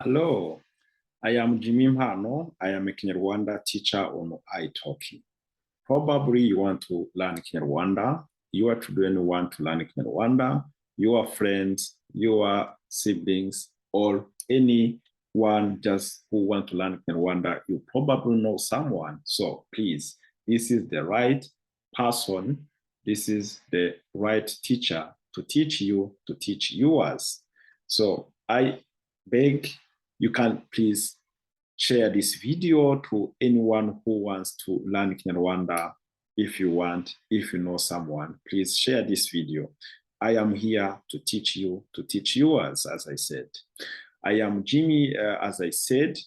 Hello, I am Mpano. I am a Kinyarwanda teacher on iTalki. Probably you want to learn Kinyarwanda. Your children want to learn Kinyarwanda. Your friends, your siblings, or anyone just who want to learn Kinyarwanda, you probably know someone. So please, this is the right person. This is the right teacher to teach you, to teach yours. So I beg you can please share this video to anyone who wants to learn Kinyarwanda. If you want, if you know someone, please share this video. I am here to teach you, to teach yours, as I said. I am Jimmy, as I said.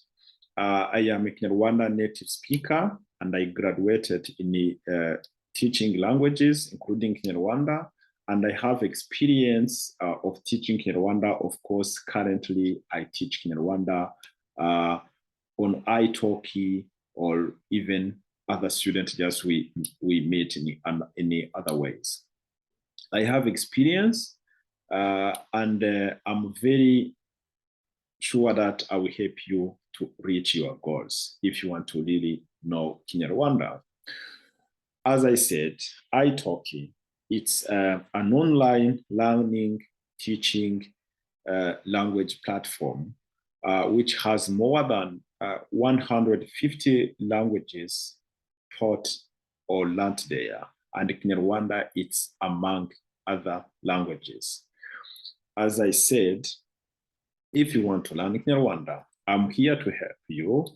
I am a Kinyarwanda native speaker, and I graduated in teaching languages, including Kinyarwanda, and I have experience of teaching Kinyarwanda. Of course, currently I teach Kinyarwanda on iTalki, or even other students just we meet in other ways. I have experience, and I'm very sure that I will help you to reach your goals if you want to really know Kinyarwanda. As I said, iTalki, it's an online learning, teaching language platform, which has more than 150 languages taught or learned there. And Kinyarwanda, it's among other languages. As I said, if you want to learn Kinyarwanda, I'm here to help you.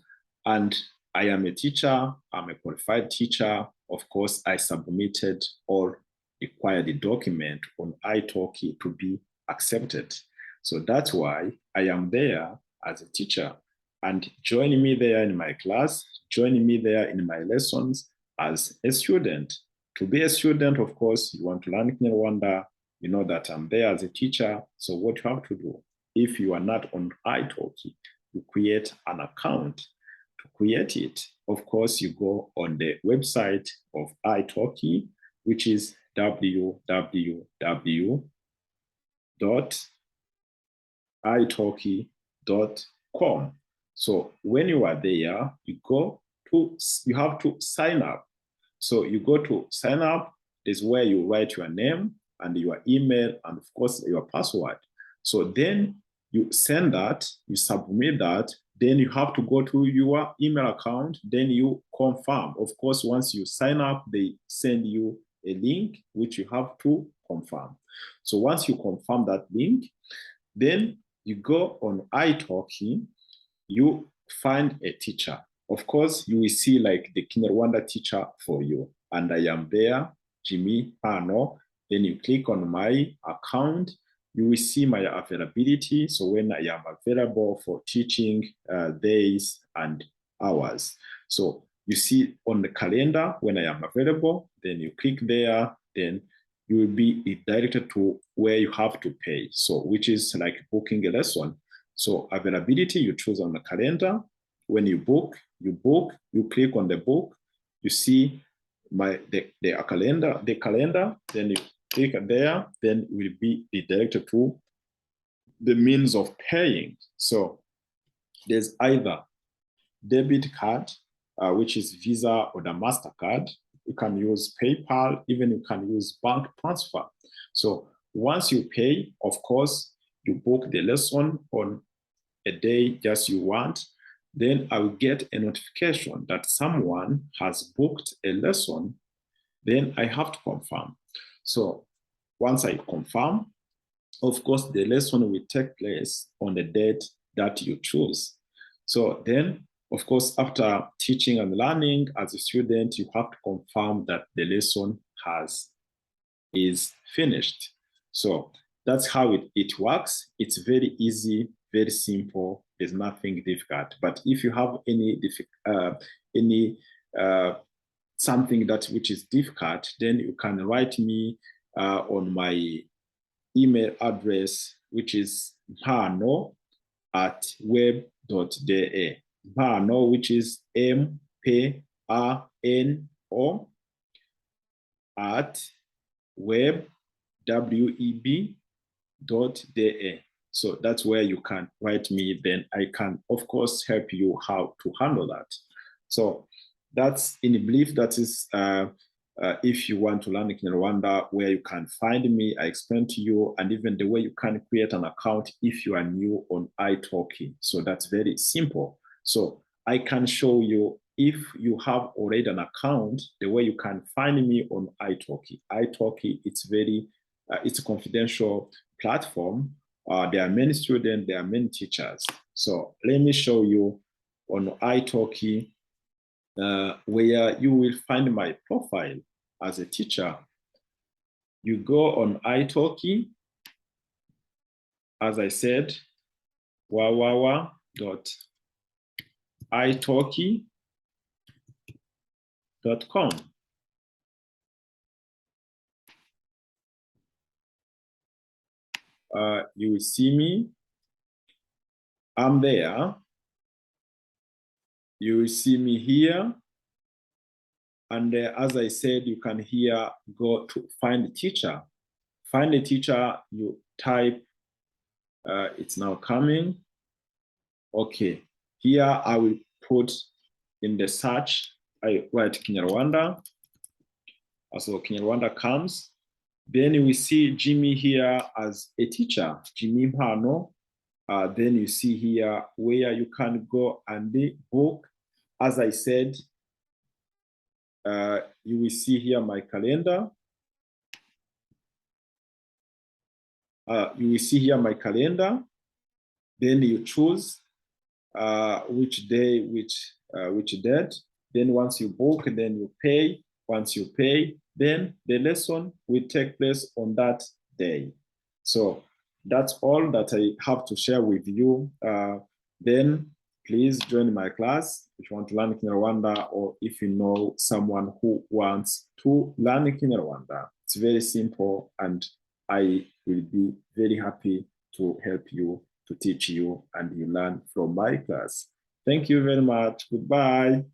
And I am a teacher, I'm a qualified teacher. Of course, I submitted all required document on iTalki to be accepted. So that's why I am there as a teacher. And join me there in my class, join me there in my lessons as a student. To be a student, of course, you want to learn Kinyarwanda, you know that I'm there as a teacher. So what you have to do, if you are not on iTalki, you create an account. To create it, of course, you go on the website of iTalki, which is www.italki.com. So when you are there, you have to sign up. So you go to sign up, is where you write your name and your email and of course your password. So then you send that, you submit that, then you have to go to your email account, then you confirm. Of course, once you sign up, they send you a link which you have to confirm. So once you confirm that link, then you go on iTalki, you find a teacher. Of course, you will see like the Kinyarwanda teacher for you. And I am there, Jimmy Mpano. Then you click on my account, you will see my availability. So when I am available for teaching days and hours. So you see on the calendar when I am available, then you click there, then you will be directed to where you have to pay. So which is like booking a lesson. So availability, you choose on the calendar. When you book, you click on the book, you see the calendar, then you click there, then will be directed to the means of paying. So there's either debit card, which is Visa or the MasterCard. You can use PayPal, even you can use bank transfer. So once you pay, of course, you book the lesson on a day just you want, then I will get a notification that someone has booked a lesson, then I have to confirm. So once I confirm, of course, the lesson will take place on the date that you choose. So then, of course, after teaching and learning as a student, you have to confirm that the lesson is finished. So that's how it works. It's very easy, very simple. There's nothing difficult. But if you have any something which is difficult, then you can write me on my email address, which is mpano@web.de. Mpano, which is MPANO at web.de. So that's where you can write me. Then I can, of course, help you how to handle that. So that's in belief. That is if you want to learn Kinyarwanda, where you can find me, I explain to you, and even the way you can create an account if you are new on italki. So that's very simple. So I can show you, if you have already an account, the way you can find me on italki. italki, it's a confidential platform. There are many students, there are many teachers. So let me show you on italki, where you will find my profile as a teacher. You go on italki, as I said, wawawa.italki.com. You will see me. I'm there. You will see me here. And as I said, you can here go to find a teacher. Find a teacher, you type, it's now coming. Okay, here I will put in the search, I write Kinyarwanda. So Kinyarwanda comes. Then we see Jimmy here as a teacher, Jimmy Mpano. Then you see here where you can go and book. As I said, you will see here my calendar. You will see here my calendar. Then you choose which day, which date. Then once you book, then you pay. Once you pay, then the lesson will take place on that day. So that's all that I have to share with you. Then please join my class if you want to learn Kinyarwanda, or if you know someone who wants to learn Kinyarwanda. It's very simple, and I will be very happy to help you, to teach you, and you learn from my class. Thank you very much. Goodbye.